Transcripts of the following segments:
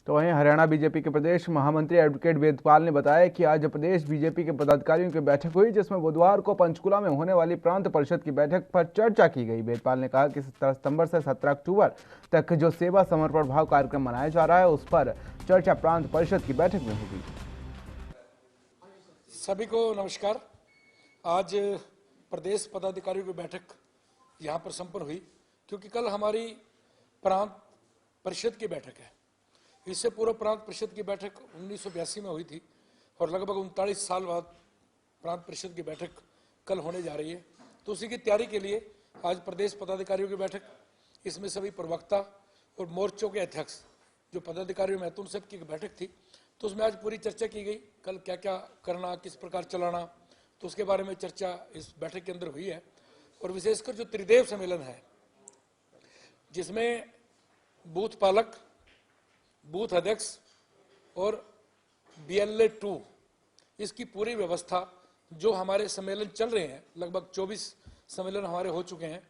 तो वहीं हरियाणा बीजेपी के प्रदेश महामंत्री एडवोकेट वेदपाल ने बताया कि आज प्रदेश बीजेपी के पदाधिकारियों की बैठक हुई, जिसमें बुधवार को पंचकुला में होने वाली प्रांत परिषद की बैठक पर चर्चा की गई। वेदपाल ने कहा कि 17 सितंबर से 17 अक्टूबर तक जो सेवा समर्पण भाव कार्यक्रम मनाया जा रहा है, उस पर चर्चा प्रांत परिषद की बैठक में होगी। सभी को नमस्कार। आज प्रदेश पदाधिकारियों की बैठक यहाँ पर संपन्न हुई, क्योंकि कल हमारी प्रांत परिषद की बैठक है। इससे पूर्व प्रांत परिषद की बैठक 1982 में हुई थी और लगभग 39 साल बाद प्रांत परिषद की बैठक कल होने जा रही है। तो उसी की तैयारी के लिए आज प्रदेश पदाधिकारियों की बैठक, इसमें सभी प्रवक्ता और मोर्चों के अध्यक्ष जो पदाधिकारियों में, उन सब की बैठक थी। तो उसमें आज पूरी चर्चा की गई, कल क्या क्या करना, किस प्रकार चलाना, तो उसके बारे में चर्चा इस बैठक के अंदर हुई है। और विशेषकर जो त्रिदेव सम्मेलन है, जिसमें बूथ पालक, बूथ अध्यक्ष और BLA 2, इसकी पूरी व्यवस्था, जो हमारे सम्मेलन चल रहे हैं, लगभग 24 सम्मेलन हमारे हो चुके हैं,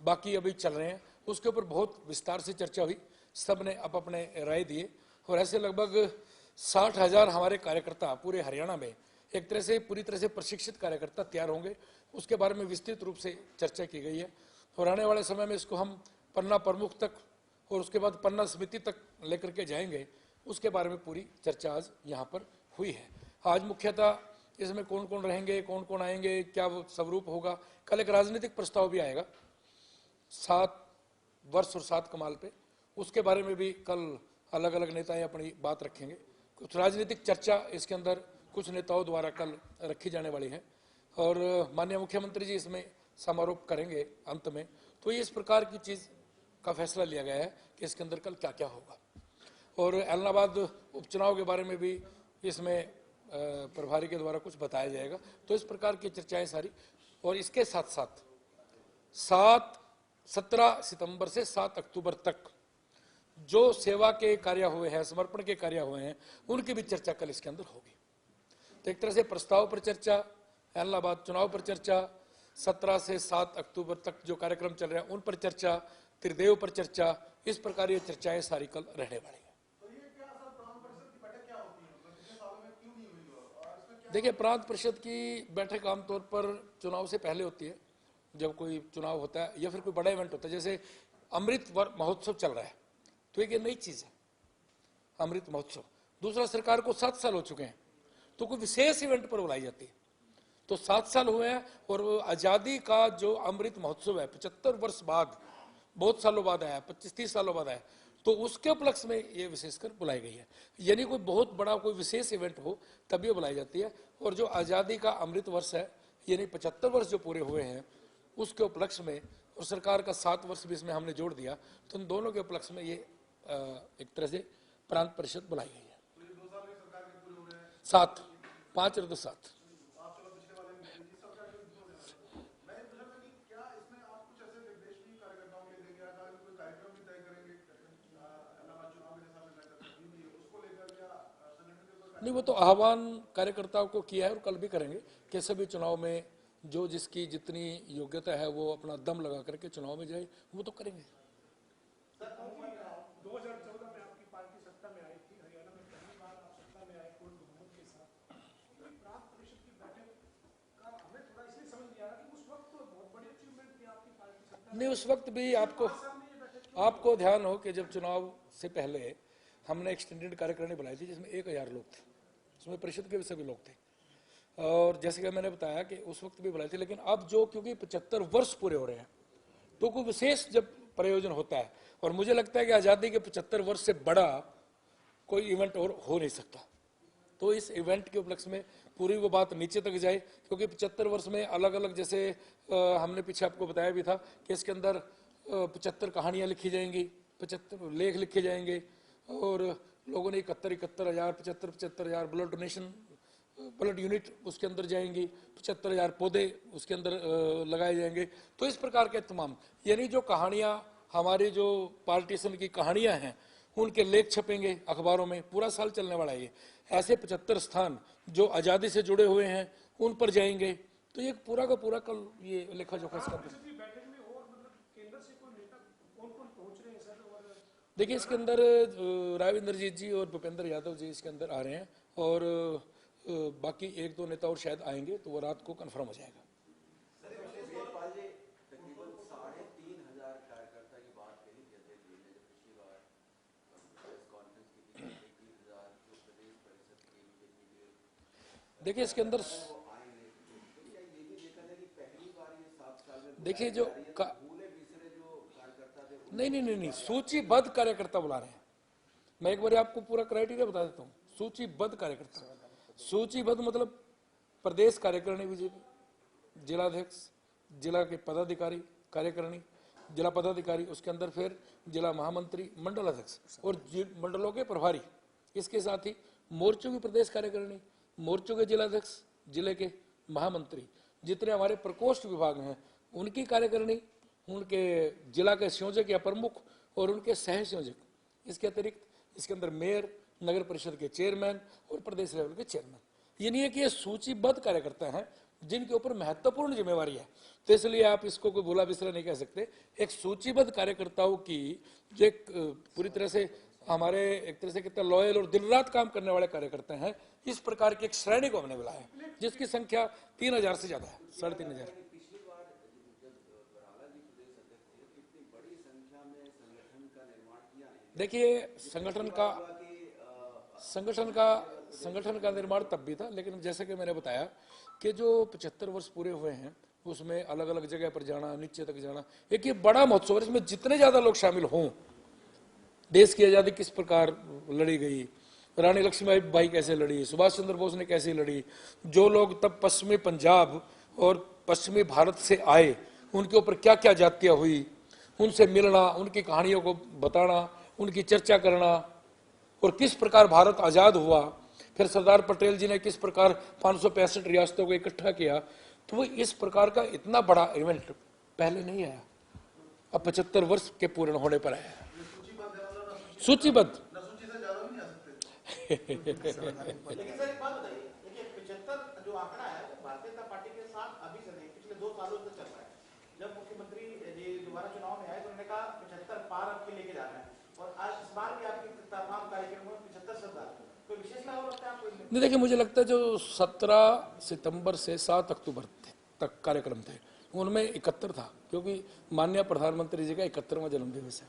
बाकी अभी चल रहे हैं, उसके ऊपर बहुत विस्तार से चर्चा हुई। सब ने अपने राय दिए और ऐसे लगभग 60,000 हमारे कार्यकर्ता पूरे हरियाणा में एक तरह से पूरी तरह से प्रशिक्षित कार्यकर्ता तैयार होंगे। उसके बारे में विस्तृत रूप से चर्चा की गई है और आने वाले समय में इसको हम पन्ना प्रमुख तक और उसके बाद पन्ना समिति तक लेकर के जाएंगे। उसके बारे में पूरी चर्चा आज यहाँ पर हुई है। आज मुख्यतः इसमें कौन कौन रहेंगे, कौन कौन आएंगे, क्या वो स्वरूप होगा। कल एक राजनीतिक प्रस्ताव भी आएगा 7 वर्ष और 7 कमाल पे, उसके बारे में भी कल अलग अलग नेताएं अपनी बात रखेंगे। कुछ राजनीतिक चर्चा इसके अंदर कुछ नेताओं द्वारा कल रखी जाने वाली है और माननीय मुख्यमंत्री जी इसमें समारोह करेंगे अंत में। तो ये इस प्रकार की चीज़ का फैसला लिया गया है कि इसके अंदर कल क्या क्या होगा। और इलाहाबाद उपचुनाव के बारे में भी इसमें प्रभारी के द्वारा कुछ बताया जाएगा। तो इस प्रकार की चर्चाएं सारी, और इसके साथ साथ 17 सितंबर से 7 अक्टूबर तक जो सेवा के कार्य हुए हैं, समर्पण के कार्य हुए हैं, उनकी भी चर्चा कल इसके अंदर होगी। तो एक तरह से प्रस्ताव पर चर्चा, इलाहाबाद चुनाव पर चर्चा, 17 से 7 अक्टूबर तक जो कार्यक्रम चल रहे हैं उन पर चर्चा, त्रिदेव पर चर्चा, इस प्रकार ये चर्चाएं सारी कल रहने वाली है। देखिए, प्रांत परिषद की बैठक आमतौर पर चुनाव से पहले होती है, जब कोई चुनाव होता है या फिर कोई बड़ा इवेंट होता है। जैसे अमृत महोत्सव चल रहा है, तो एक नई चीज है अमृत महोत्सव। दूसरा, सरकार को 7 साल हो चुके हैं, तो कोई विशेष इवेंट पर बुलाई जाती है। तो 7 साल हुए हैं और आजादी का जो अमृत महोत्सव है 75 वर्ष बाद, बहुत सालों बाद आया, 25-30 सालों बाद आया, तो उसके उपलक्ष्य में ये विशेषकर बुलाई गई है। यानी कोई बहुत बड़ा कोई विशेष इवेंट हो तब ये बुलाई जाती है। और जो आज़ादी का अमृत वर्ष है, यानी 75 वर्ष जो पूरे हुए हैं, उसके उपलक्ष्य में, और सरकार का 7 वर्ष भी इसमें हमने जोड़ दिया, तो इन दोनों के उपलक्ष्य में ये एक तरह से प्रांत परिषद बुलाई गई है। 7, 5 और 2 7। नहीं, वो तो आह्वान कार्यकर्ताओं को किया है और कल भी करेंगे कि सभी चुनाव में जो जिसकी जितनी योग्यता है वो अपना दम लगा करके चुनाव में जाए, वो तो करेंगे। 2014 में आपकी पार्टी सत्ता में आई थी, हरियाणा में पहली बार आप सत्ता में आए पूर्ण बहुमत के साथ। प्रांत परिषद की बैठक का हमें थोड़ा इसलिए समझ नहीं आ रहा कि उस वक्त तो बहुत बड़ी अचीवमेंट थी आपकी पार्टी सत्ता। नहीं, उस वक्त भी आपको ध्यान हो कि जब चुनाव से पहले हमने एक्सटेंडेड कार्यकारिणी बुलाई थी, जिसमें 1000 लोग थे, उसमें परिषद के भी सभी लोग थे। और जैसे कि मैंने बताया कि उस वक्त भी बुलाई थी, लेकिन अब जो क्योंकि 75 वर्ष पूरे हो रहे हैं, तो कोई विशेष जब प्रयोजन होता है, और मुझे लगता है कि आज़ादी के 75 वर्ष से बड़ा कोई इवेंट और हो नहीं सकता। तो इस इवेंट के उपलक्ष्य में पूरी वो बात नीचे तक जाए, क्योंकि 75 वर्ष में अलग अलग, जैसे हमने पीछे आपको बताया भी था कि इसके अंदर 75 कहानियाँ लिखी जाएंगी, 75 लेख लिखे जाएंगे, और लोगों ने 71 हजार 75 हजार ब्लड डोनेशन, ब्लड यूनिट उसके अंदर जाएंगी, 75 हजार पौधे उसके अंदर लगाए जाएंगे। तो इस प्रकार के तमाम, यानी जो कहानियाँ, हमारी जो पार्टीशन की कहानियाँ हैं, उनके लेख छपेंगे अखबारों में, पूरा साल चलने वाला है ये। ऐसे 75 स्थान जो आज़ादी से जुड़े हुए हैं उन पर जाएंगे। तो ये पूरा का पूरा कल ये लेखा जोखा इसका देखिए इसके अंदर राव इंद्रजीत जी और भूपेंद्र यादव जी इसके अंदर आ रहे हैं और बाकी एक दो नेता और शायद आएंगे, तो वो रात को कंफर्म हो जाएगा। देखिए इसके अंदर देखिए जो नहीं, सूचीबद्ध कार्यकर्ता बुला रहे हैं। मैं एक बार आपको पूरा क्राइटेरिया बता देता हूँ। सूचीबद्ध कार्यकर्ता, सूचीबद्ध मतलब प्रदेश कार्यकारिणी बीजेपी, जिलाध्यक्ष, जिला के पदाधिकारी कार्यकारिणी, जिला पदाधिकारी, उसके अंदर फिर जिला महामंत्री, मंडल अध्यक्ष और मंडलों के प्रभारी। इसके साथ ही मोर्चों की प्रदेश कार्यकारिणी, मोर्चों के जिलाध्यक्ष, जिले के महामंत्री, जितने हमारे प्रकोष्ठ विभाग हैं उनकी कार्यकारिणी, उनके जिला के संयोजक या प्रमुख और उनके सह संयोजक। इसके अतिरिक्त इसके अंदर मेयर, नगर परिषद के चेयरमैन और प्रदेश लेवल के चेयरमैन। ये नहीं है कि ये सूचीबद्ध कार्यकर्ता हैं जिनके ऊपर महत्वपूर्ण जिम्मेवारी है, तो इसलिए आप इसको कोई भूला बिसरा नहीं कह सकते। एक सूचीबद्ध कार्यकर्ताओं की जो एक पूरी तरह से हमारे एक तरह से कितना लॉयल और दिन रात काम करने वाले कार्यकर्ता हैं, इस प्रकार की एक श्रेणी को हमने बुलाया है जिसकी संख्या 3000 से ज्यादा है, 3500। देखिए संगठन का निर्माण तब भी था, लेकिन जैसे कि मैंने बताया कि जो 75 वर्ष पूरे हुए हैं उसमें अलग अलग जगह पर जाना, नीचे तक जाना, एक ये बड़ा महोत्सव है। इसमें जितने ज्यादा लोग शामिल हों, देश की आजादी किस प्रकार लड़ी गई, रानी लक्ष्मीबाई कैसे लड़ी, सुभाष चंद्र बोस ने कैसे लड़ी, जो लोग तब पश्चिमी पंजाब और पश्चिमी भारत से आए उनके ऊपर क्या क्या जातियां हुई, उनसे मिलना, उनकी कहानियों को बताना, उनकी चर्चा करना, और किस प्रकार भारत आजाद हुआ, फिर सरदार पटेल जी ने किस प्रकार 565 रियासतों को इकट्ठा किया। तो वो इस प्रकार का इतना बड़ा इवेंट पहले नहीं आया, अब 75 वर्ष के पूर्ण होने पर आया है। सूचीबद्ध लेकिन सर एक बात बताइए, देखिए 75 जो आंकड़ा है भारतीय जनता पार्टी के साथ अभी से नहीं, पिछले 2 सालों से चल रहा है। जब मुख्यमंत्री जी दोबारा चुनाव में आए तो उन्होंने कहा 75 पार अब के लेके जाना है, और आज इस बार भी आपके तमाम कार्यक्रम में 75 शब्द कोई विशेष लाभ लगता है आपको? नहीं, देखिए मुझे लगता है जो 17 सितंबर से 7 अक्टूबर तक कार्यक्रम थे उनमें 71 था, क्योंकि माननीय प्रधानमंत्री जी का 71वां जन्म दिवस है।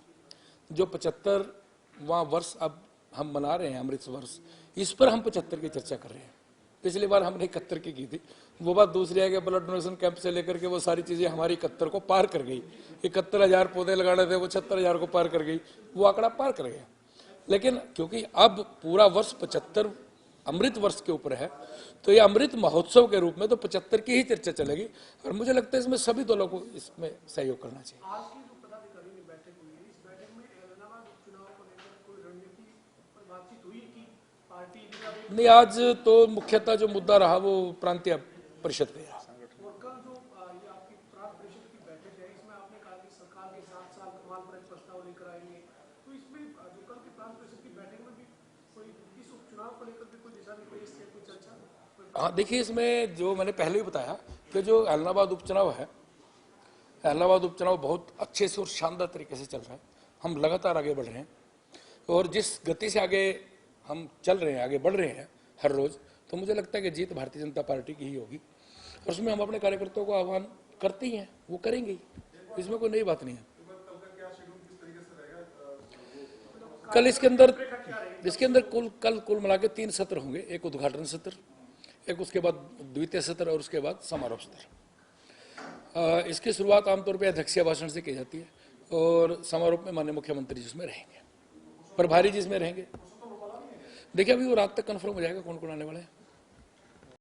जो 75वां वर्ष अब हम मना रहे हैं, अमृत वर्ष, इस पर हम 75 की चर्चा कर रहे हैं। पिछली बार हमने 71 की थी। वो बात दूसरी है कि ब्लड डोनेशन कैंप से लेकर के वो सारी चीजें हमारी 71 को पार कर गई। 71,000 पौधे लगाने थे, वो 76,000 को पार कर गई, वो आंकड़ा पार कर गया। लेकिन क्योंकि अब पूरा वर्ष 75 अमृत वर्ष के ऊपर है, तो ये अमृत महोत्सव के रूप में तो 75 की ही चर्चा चलेगी, और मुझे लगता है इसमें सभी दलों को इसमें सहयोग करना चाहिए। आज की जो पदाधिकारी की बैठक हुई है, इस बैठक में इलाहाबाद उपचुनाव को लेकर कोई रणनीति पर बातचीत हुई कि पार्टी नहीं, आज तो मुख्यतः जो मुद्दा रहा वो प्रांतीय परिषद पे रहा। और कल जो ये आपकी प्रांत परिषद की बैठक है, इसमें आपने कहा कि सरकार के 7 साल कमाल पर एक प्रस्ताव लेकर आएंगे, तो इसमें जो कल की प्रांत परिषद की बैठक में भी कोई इस उपचुनाव को लेकर भी कोई दिशा निर्देश से कोई चर्चा? हाँ, देखिए इसमें जो मैंने पहले ही बताया कि जो इलाहाबाद उपचुनाव है, इलाहाबाद उपचुनाव बहुत अच्छे से और शानदार तरीके से चल रहा है। हम लगातार आगे बढ़ रहे हैं, और जिस गति से आगे हम चल रहे हैं, आगे बढ़ रहे हैं हर रोज, तो मुझे लगता है कि जीत भारतीय जनता पार्टी की ही होगी। और उसमें हम अपने कार्यकर्ताओं को आह्वान करते ही हैं, वो करेंगे, इसमें कोई नई बात नहीं है। कल इसके अंदर कुल मिला के 3 सत्र होंगे। एक उद्घाटन सत्र, एक उसके बाद द्वितीय सत्र, और उसके बाद समारोह सत्र। इसकी शुरुआत आमतौर पर अध्यक्षीय भाषण से की जाती है, और समारोह में माननीय मुख्यमंत्री जिसमें रहेंगे, प्रभारी जिसमें रहेंगे। देखिए अभी वो रात तक कंफर्म हो जाएगा कौन कौन आने वाले हैं।